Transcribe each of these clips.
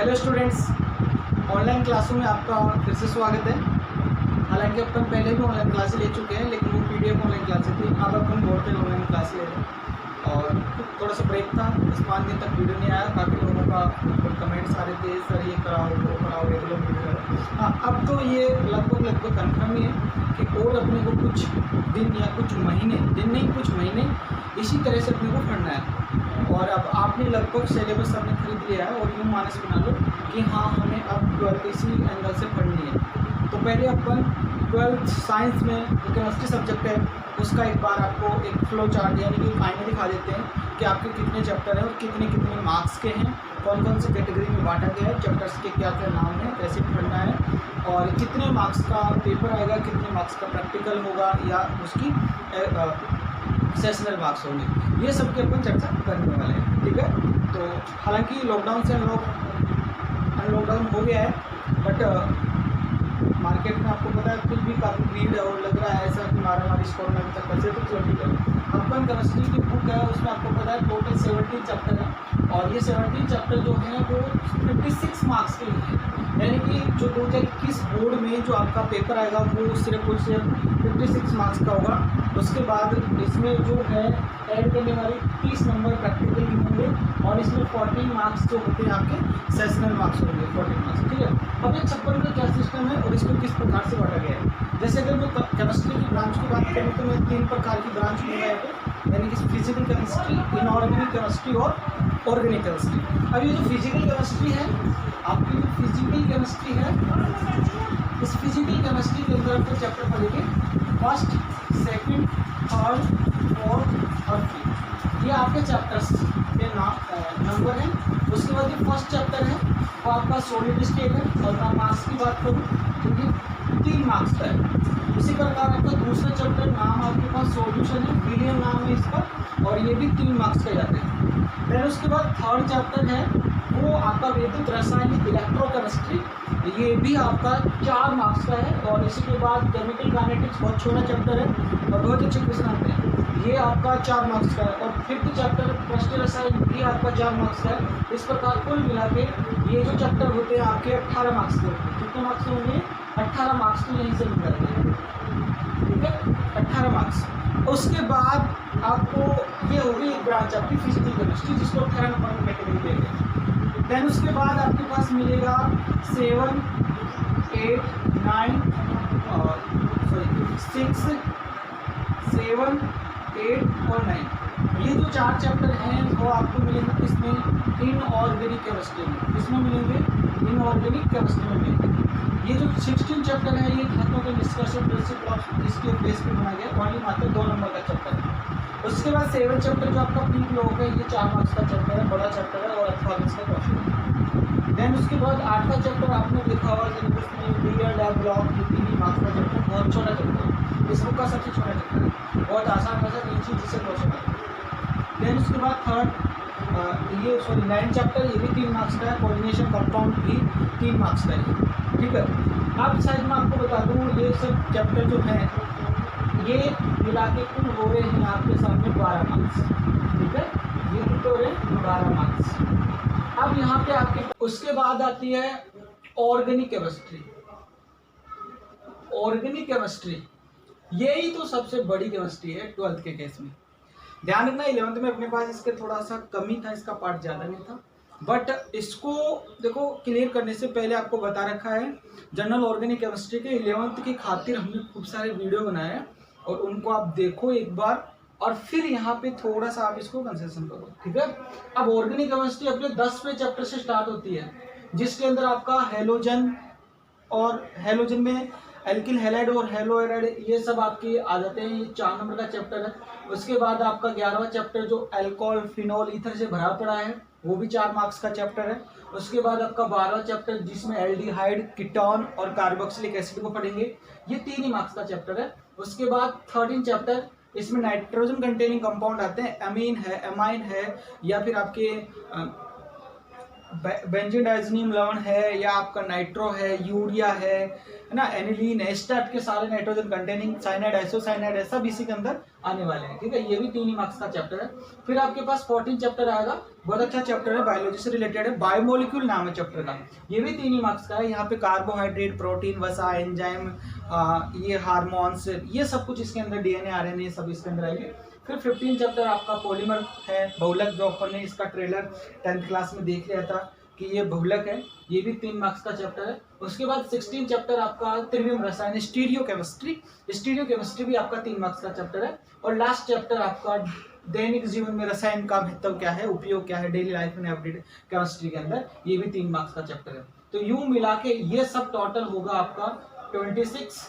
Hello students, online क्लासों में आपका फिर से स्वागत है। हालांकि अपन पहले भी ऑनलाइन क्लासेस ले चुके हैं, लेकिन वो पीडीएफ ऑनलाइन क्लासेस थी। अब अपन बोलते हैं ऑनलाइन क्लास ले रहे हैं और थोड़ा सा ब्रेक था, 10-5 दिन तक वीडियो नहीं आया। काफ़ी लोगों का कमेंट्स आ रहे थे, सर ये कराओ वो कराओ, रेगुलर वीडियो। हाँ, अब तो ये लगभग कन्फर्म ही है कि और अपने को कुछ दिन या कुछ महीने, दिन नहीं कुछ महीने इसी तरह से अपने को पढ़ना है। और अब आपने लगभग सिलेबस अपने खरीद लिया है और यूँ मानस बना लो कि हाँ हमें अब 12th इसी एंगल से पढ़नी है। तो पहले अपन 12th साइंस में जो केमिस्ट्री सब्जेक्ट है उसका एक बार आपको एक फ्लो चार्ट यानी कि आईने दिखा देते हैं कि आपके कितने चैप्टर हैं और कितने कितने मार्क्स के हैं, कौन कौन से कैटेगरी में बांटा गया है, चैप्टर्स के क्या क्या नाम है, कैसे पढ़ना है और कितने मार्क्स का पेपर आएगा, कितने मार्क्स का प्रैक्टिकल होगा या उसकी सेशनल मार्क्स होंगे। ये सब की अपन चर्चा करने वाले हैं, ठीक है। तो हालांकि लॉकडाउन से अनलॉकडाउन हो गया है, बट मार्केट में आपको पता है कुछ भी काफ़ी भीड़ है और लग रहा है ऐसा कि मारी कोरोना के चक्कर से। तो चलो अपन केमिस्ट्री की बुक है, उसमें आपको पता है टोटल 17 चैप्टर है और ये 17 चैप्टर जो है वो 56 मार्क्स के लिए है। यानी कि जो 2021 बोर्ड में जो आपका पेपर आएगा वो सिर्फ 56 मार्क्स का होगा। उसके बाद इसमें जो है ऐड करने वाले 30 नंबर प्रैक्टिकल के होंगे और इसमें 14 मार्क्स जो होते हैं आपके सेशनल मार्क्स होंगे, 14 मार्क्स, ठीक है। अब ये 56 का क्या सिस्टम है और इसको किस प्रकार से बांटा गया है। जैसे अगर मैं केमिस्ट्री की ब्रांच की बात करूँ तो मैं 3 प्रकार की ब्रांच में गया है, यानी कि फिजिकल केमिस्ट्री, इनऑर्गेनिक केमिस्ट्री और ऑर्गेनिक केमिस्ट्री। अब ये जो फिजिकल केमिस्ट्री है, आपकी जो फिजिकल केमिस्ट्री है, इस फिजिकल केमिस्ट्री के अंदर आपको चैप्टर पढ़ेंगे 1st, 2nd, 3rd, 4th और 5th। ये आपके चैप्टर्स के नंबर हैं। उसके बाद ये 1st चैप्टर है वो आपका सॉलिड स्टेट है और मैं मार्क्स की बात करूँ तो ये 3 मार्क्स का है। इसी प्रकार आपका दूसरा चैप्टर नाम आपके पास सॉल्यूशन है, विलियम नाम है इसका, और ये भी 3 मार्क्स का जाते हैं। फिर उसके बाद 3rd चैप्टर है वो आपका वैद्युत रासायनिक इलेक्ट्रोकेमिस्ट्री, ये भी आपका 4 मार्क्स का है। और इसी के बाद केमिकल काइनेटिक्स बहुत छोटा चैप्टर है और बहुत अच्छे क्वेश्चन आते हैं, ये आपका 4 मार्क्स का है। और 5th चैप्टर कृष्ण रसायन भी आपका 4 मार्क्स का है। इस प्रकार कुल मिला के ये जो चैप्टर होते हैं आपके 18 मार्क्स के होते हैं। कितने मार्क्स के होंगे? 18 मार्क्स तो यहीं से निकलते हैं, ठीक है, 18 मार्क्स। उसके बाद आपको ये होगी एक ब्रांच आपकी फिजिकल केमिस्ट्री जिसको 3rd नंबर कैटेगरी देंगे। देन उसके बाद आपके पास मिलेगा 7, 8, 9 और 6, 7, 8 और 9। ये जो 4 चैप्टर हैं वो आपको मिलेंगे किसमें? इनऑर्गेनिक केमिस्ट्री में। किसमें मिलेंगे? इनऑर्गेनिक केमिस्ट्री में मिलेंगे। ये जो 16 चैप्टर है ये धातुओं के निष्कर्षण प्रिंसिपल इसके बेस पे बनाया गया, ओनली मात्र 2 नंबर का चैप्टर है। उसके बाद 7 चैप्टर जो आपका प्री ब्लॉक है ये 4 मार्क्स का चैप्टर है, बड़ा चैप्टर है और अच्छा इसका क्वेश्चन है। देन उसके बाद 8वां चैप्टर आपने देखा होगा जिसमें डी लैब ब्लॉक 3 मार्क्स का चैप्टर, बहुत छोटा चैप्टर है, इस बुक का सबसे छोटा चैप्टर है, बहुत आसान भाषा में चीज जिससे क्वेश्चन आता है। देन उसके बाद 9 चैप्टर ये भी 3 मार्क्स का है, कोऑर्डिनेशन कंपाउंड भी 3 मार्क्स का है, ठीक है। अब साइड में आपको बता दूँ ये सब चैप्टर जो है ये मिला के कुल हो रहे हैं आपके सामने 12 मार्क्स, ठीक है। ये कितने हो रहे हैं? 12 मार्क्स। अब यहाँ पे आपके उसके बाद आती है ऑर्गेनिक केमिस्ट्री। ऑर्गेनिक केमिस्ट्री यही तो सबसे बड़ी केमिस्ट्री है 12th के केस में। ध्यान रखना 11th में अपने पास इसके थोड़ा सा कमी था, इसका पार्ट ज़्यादा नहीं था, बट इसको देखो क्लियर करने से पहले आपको बता रखा है जनरल ऑर्गेनिक केमिस्ट्री के 11th की खातिर हमने खूब सारे वीडियो बनाए हैं और उनको आप देखो एक बार और फिर यहाँ पे थोड़ा सा आप इसको कंसेशन करो, ठीक है। अब ऑर्गेनिक केमिस्ट्री अपने 10वें चैप्टर से स्टार्ट होती है जिसके अंदर आपका हेलोजन और हेलोजन में एल्किल हैलाइड और हेलोआइड ये सब आपके आ जाते हैं, ये 4 नंबर का चैप्टर है। उसके बाद आपका 11वां चैप्टर जो अल्कोहल फिनॉल ईथर से भरा पड़ा है वो भी 4 मार्क्स का चैप्टर है। उसके बाद आपका 12वां चैप्टर जिसमें एल्डिहाइड, कीटोन और कार्बोक्सिलिक एसिड को पढ़ेंगे, ये 3 ही मार्क्स का चैप्टर है। उसके बाद 13 चैप्टर इसमें नाइट्रोजन कंटेनिंग कंपाउंड आते हैं, एमीन है, एमाइन है या फिर आपके बेंजीन डाइज़ोनियम लवण है या आपका नाइट्रो है, यूरिया है ना, एनिलीन है, इस टाइप के सारे नाइट्रोजन कंटेनिंग साइनाइड, आइसोसाइनाइड है, सब इसी के अंदर आने वाले हैं, ठीक है। ये भी 3 ही मार्क्स का चैप्टर है। फिर आपके पास 14 चैप्टर आएगा, बहुत अच्छा चैप्टर है, बायोलॉजी से रिलेटेड है, बायोमोलिक्यूल नाम है चैप्टर का। ये भी 3 ही मार्क्स का है। यहाँ पे कार्बोहाइड्रेट, प्रोटीन, वसा, एंजाइम, ये हार्मोन्स, ये सब कुछ इसके अंदर, डीएनए, आरएनए सब इसके अंदर आएंगे। फिर 15 चैप्टर आपका पॉलीमर है, बहुलक, जो अपन ने इसका ट्रेलर 10th क्लास में देख लिया था कि ये बहुलक है, ये भी 3 मार्क्स का चैप्टर है। उसके बाद 16 चैप्टर आपका त्रिविम रसायन, स्टीरियो केमिस्ट्री भी आपका 3 मार्क्स का चैप्टर है। और लास्ट चैप्टर आपका दैनिक जीवन में रसायन का महत्व क्या है, उपयोग क्या है, डेली लाइफ में अपडेट केमिस्ट्री के अंदर, ये भी 3 मार्क्स का चैप्टर है। तो यूं मिला के ये सब टोटल होगा आपका 26,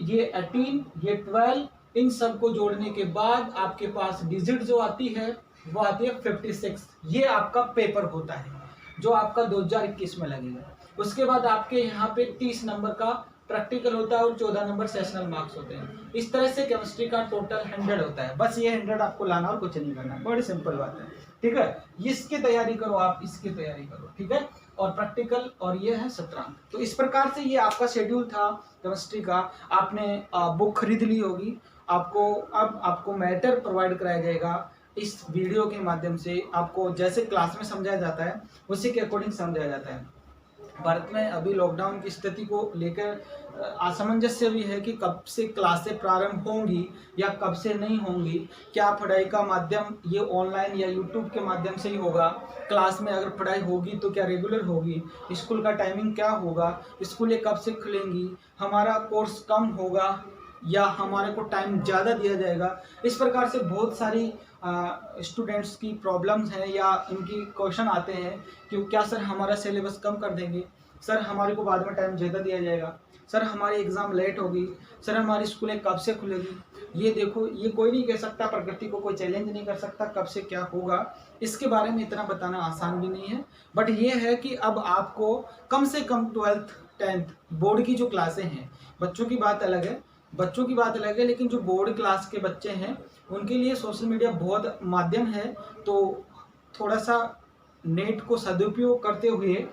ये 18, ये 12, इन सब को जोड़ने के बाद आपके पास डिजिट जो आती है वो आती है 56। ये आपका पेपर होता है जो आपका 2021 में लगेगा। उसके बाद आपके यहाँ पे 30 नंबर का प्रैक्टिकल होता है और 14 नंबर सेशनल मार्क्स होते हैं। इस तरह से केमिस्ट्री का टोटल 100 होता है। बस ये 100 आपको लाना और कुछ नहीं करना, बड़ी सिंपल बात है, ठीक है। इसकी तैयारी करो आप, इसकी तैयारी करो, ठीक है। और प्रैक्टिकल और ये है 17 अंक। तो इस प्रकार से ये आपका शेड्यूल था केमिस्ट्री का। आपने बुक खरीद ली होगी, अब आपको मैटर प्रोवाइड कराया जाएगा इस वीडियो के माध्यम से। आपको जैसे क्लास में समझाया जाता है उसी के अकॉर्डिंग समझाया जाता है। भारत में अभी लॉकडाउन की स्थिति को लेकर असमंजस्य भी है कि कब से क्लासें प्रारंभ होंगी या कब से नहीं होंगी, क्या पढ़ाई का माध्यम ये ऑनलाइन या यूट्यूब के माध्यम से ही होगा, क्लास में अगर पढ़ाई होगी तो क्या रेगुलर होगी, स्कूल का टाइमिंग क्या होगा, स्कूलें कब से खुलेंगी, हमारा कोर्स कम होगा या हमारे को टाइम ज़्यादा दिया जाएगा। इस प्रकार से बहुत सारी स्टूडेंट्स की प्रॉब्लम्स हैं या इनकी क्वेश्चन आते हैं कि क्या सर हमारा सिलेबस कम कर देंगे, सर हमारे को बाद में टाइम ज़्यादा दिया जाएगा, सर हमारी एग्ज़ाम लेट होगी, सर हमारी स्कूलें कब से खुलेगी। ये देखो, ये कोई नहीं कह सकता, प्रकृति को कोई चैलेंज नहीं कर सकता कब से क्या होगा। इसके बारे में इतना बताना आसान भी नहीं है, बट ये है कि अब आपको कम से कम 12th 10th बोर्ड की जो क्लासें हैं, बच्चों की बात अलग है, लेकिन जो बोर्ड क्लास के बच्चे हैं उनके लिए सोशल मीडिया बहुत माध्यम है। तो थोड़ा सा नेट को सदुपयोग करते हुए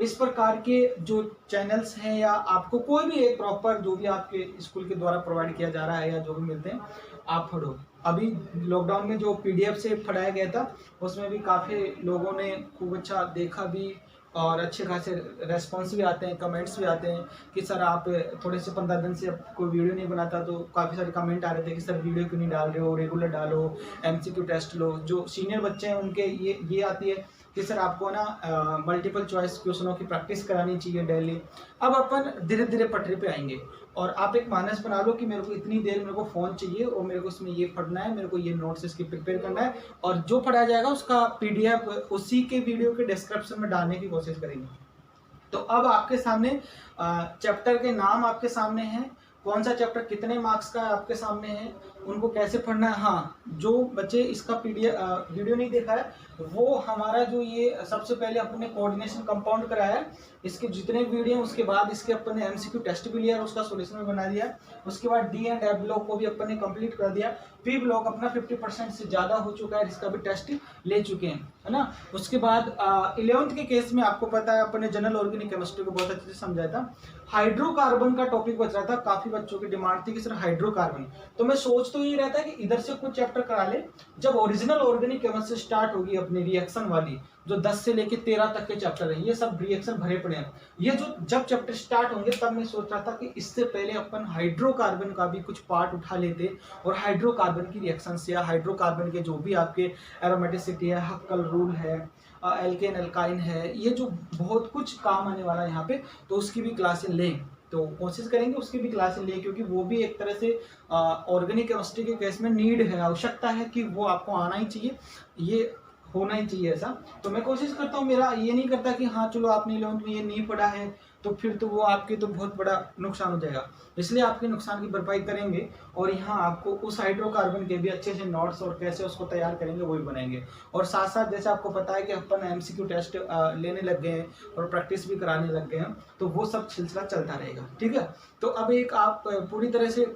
इस प्रकार के जो चैनल्स हैं या आपको कोई भी एक प्रॉपर जो भी आपके स्कूल के द्वारा प्रोवाइड किया जा रहा है या जो भी मिलते हैं आप पढ़ो। अभी लॉकडाउन में जो पीडीएफ से पढ़ाया गया था उसमें भी काफ़ी लोगों ने खूब अच्छा देखा भी और अच्छे खासे रेस्पॉन्स भी आते हैं, कमेंट्स भी आते हैं कि सर आप थोड़े से 15 दिन से कोई वीडियो नहीं बनाता, तो काफ़ी सारे कमेंट आ रहे थे कि सर वीडियो क्यों नहीं डाल रहे हो, रेगुलर डालो, एमसीक्यू टेस्ट लो। जो सीनियर बच्चे हैं उनके ये आती है कि सर आपको ना मल्टीपल चॉइस क्वेश्चनों की प्रैक्टिस करानी चाहिए डेली। अब अपन धीरे धीरे पटरी पे आएंगे और आप एक मानस बना लो कि मेरे को इतनी देर मेरे को फ़ोन चाहिए और मेरे को इसमें ये पढ़ना है, मेरे को ये नोट्स इसकी प्रिपेयर करना है, और जो पढ़ाया जाएगा उसका पीडीएफ उसी के वीडियो के डिस्क्रिप्शन में डालने की कोशिश करेंगे। तो अब आपके सामने चैप्टर के नाम आपके सामने हैं, कौन सा चैप्टर कितने मार्क्स का आपके सामने है, उनको कैसे पढ़ना है। हाँ, जो बच्चे इसका पीडीएफ वीडियो नहीं देखा है वो हमारा जो ये सबसे पहले अपने कोऑर्डिनेशन कंपाउंड कराया है, इसके जितने वीडियो हैं उसके बाद इसके अपन ने एमसीक्यू टेस्ट भी लिया और उसका सॉल्यूशन भी बना दिया। उसके बाद डी एंड एफ ब्लॉक को भी अपन ने कंप्लीट कर दिया। पी ब्लॉक अपना 50% से ज़्यादा हो चुका है, इसका भी टेस्ट ले चुके हैं, है ना। उसके बाद 11th के केस में आपको पता है अपन ने जनरल ऑर्गेनिक केमिस्ट्री को बहुत अच्छे से समझाया था। हाइड्रोकार्बन का टॉपिक बच रहा था, काफ़ी बच्चों की डिमांड थी कि सर हाइड्रोकार्बन, तो मैं सोच तो ये रहता है कि इधर से कुछ चैप्टर करा ले, जब ओरिजिनल ऑर्गेनिक केमिस्ट्री स्टार्ट होगी अपनी रिएक्शन वाली, जो 10 से लेके 13 तक के चैप्टर हैं, ये सब रिएक्शन भरे पड़े हैं, ये जो जब चैप्टर स्टार्ट होंगे तब मैं सोच रहा था कि इससे पहले अपन हाइड्रोकार्बन का भी कुछ पार्ट उठा लेते और हाइड्रोकार्बन की रिएक्शन से या हाइड्रोकार्बन के जो भी आपके एरोमेटिसिटी है, हक्कल रूल है, एल्केन एल्काइन है, ये जो बहुत कुछ काम आने वाला है यहाँ पे, तो उसकी भी क्लासें लें। तो कोशिश करेंगे उसकी भी क्लासें लें, क्योंकि वो भी एक तरह से ऑर्गेनिक केमिस्ट्री के केस में नीड है, आवश्यकता है कि वो आपको आना ही चाहिए, ये होना ही चाहिए ऐसा। तो मैं कोशिश करता हूँ, मेरा ये नहीं करता कि हाँ चलो आपने 11th में ये नहीं पढ़ा है तो फिर तो वो आपके तो बहुत बड़ा नुकसान हो जाएगा, इसलिए आपके नुकसान की भरपाई करेंगे और यहाँ आपको उस हाइड्रोकार्बन के भी अच्छे से नोट्स और कैसे उसको तैयार करेंगे वो भी बनाएंगे। और साथ साथ जैसे आपको पता है कि अपन एमसीक्यू टेस्ट लेने लग गए हैं और प्रैक्टिस भी कराने लग गए हैं, तो वो सब सिलसिला चलता रहेगा, ठीक है। तो अब एक आप पूरी तरह से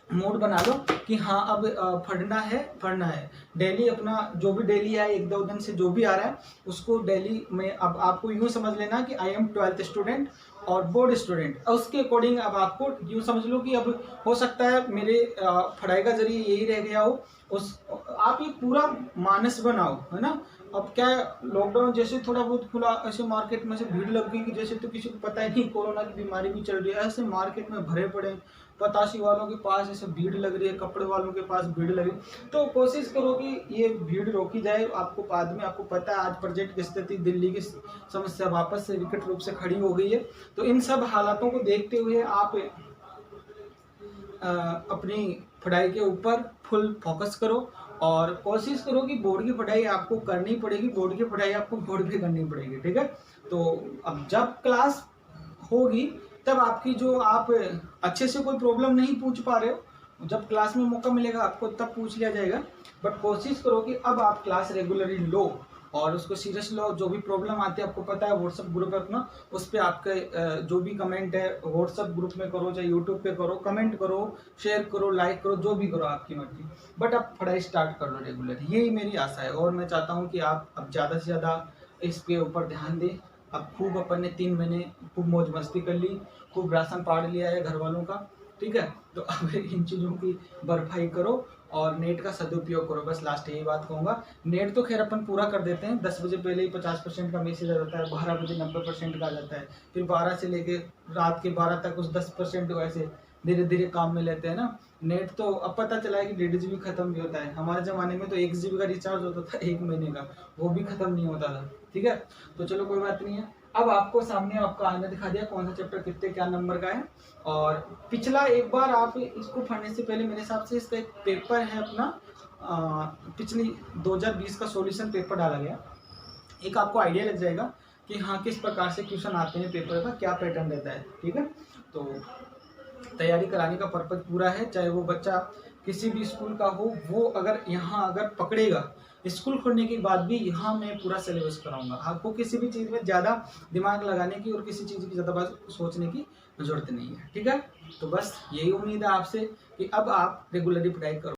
मूड बना लो कि हाँ अब पढ़ना है। डेली अपना जो भी डेली है 1-2 दिन से जो भी आ रहा है उसको डेली में अब आपको यूँ समझ लेना कि आई एम 12th स्टूडेंट और बोर्ड स्टूडेंट। उसके अकॉर्डिंग अब आपको यूँ समझ लो कि अब हो सकता है मेरे पढ़ाई का जरिए यही रह गया हो, उस आप ये पूरा मानस बनाओ, है ना। अब क्या है, लॉकडाउन जैसे थोड़ा बहुत खुला, ऐसे मार्केट में से भीड़ लग गई कि जैसे तो किसी को पता ही नहीं कोरोना की बीमारी भी चल रही है, ऐसे मार्केट में भरे पड़े हैं, पताशी वालों के पास ऐसे भीड़ लग रही है, कपड़े वालों के पास भीड़ लगी। तो कोशिश करो कि ये भीड़ रोकी जाए। आपको बाद में आपको पता है आज प्रेजेंट की स्थिति, दिल्ली की समस्या वापस से विकट रूप से खड़ी हो गई है। तो इन सब हालातों को देखते हुए आप अपनी पढ़ाई के ऊपर फुल फोकस करो और कोशिश करो कि बोर्ड की पढ़ाई आपको करनी पड़ेगी, बोर्ड की पढ़ाई आपको बोर्ड पे करनी पड़ेगी, ठीक है। तो अब जब क्लास होगी तब आपकी जो आप अच्छे से कोई प्रॉब्लम नहीं पूछ पा रहे हो, जब क्लास में मौका मिलेगा आपको तब पूछ लिया जाएगा। बट कोशिश करो कि अब आप क्लास रेगुलरली लो और उसको सीरियस लो। जो भी प्रॉब्लम आती है आपको पता है व्हाट्सएप ग्रुप है अपना, उस पर आपके जो भी कमेंट है व्हाट्सएप ग्रुप में करो, चाहे यूट्यूब पे करो, कमेंट करो, शेयर करो, लाइक करो, जो भी करो आपकी मर्जी। बट आप पढ़ाई स्टार्ट कर लो रेगुलर, यही मेरी आशा है। और मैं चाहता हूँ कि आप अब ज़्यादा से ज़्यादा इसके ऊपर ध्यान दें। अब खूब अपन ने 3 महीने खूब मौज मस्ती कर ली, खूब राशन पाड़ लिया है घर वालों का, ठीक है। तो अब इन चीज़ों की भरपाई करो और नेट का सदुपयोग करो, बस लास्ट यही बात कहूँगा। नेट तो खैर अपन पूरा कर देते हैं, 10 बजे पहले ही 50% का मैसेज आ जाता है, 12 बजे 90% का आ जाता है, फिर 12 से लेके रात के 12 तक उस 10% को ऐसे धीरे धीरे काम में लेते हैं ना। नेट तो अब पता चला है कि 1.5 GB खत्म भी होता है। हमारे ज़माने में तो 1 GB का रिचार्ज होता था 1 महीने का, वो भी खत्म नहीं होता था, ठीक है। तो चलो कोई बात नहीं है। अब आपको सामने आपका आईना दिखा दिया कौन सा चैप्टर कितने क्या नंबर का है। और पिछला एक बार आप इसको पढ़ने से पहले मेरे हिसाब से इसका एक पेपर है अपना, पिछली 2020 का सॉल्यूशन पेपर डाला गया, एक आपको आइडिया लग जाएगा कि हाँ किस प्रकार से क्वेश्चन आते हैं, पेपर का क्या पैटर्न रहता है, ठीक है। तो तैयारी कराने का पर्पज पूरा है, चाहे वो बच्चा किसी भी स्कूल का हो, वो अगर पकड़ेगा स्कूल खोलने के बाद भी यहाँ मैं पूरा सिलेबस कराऊंगा। आपको किसी भी चीज़ में ज़्यादा दिमाग लगाने की और किसी चीज़ की ज़्यादा बात सोचने की जरूरत नहीं है, ठीक है। तो बस यही उम्मीद है आपसे कि अब आप रेगुलरली पढ़ाई करो।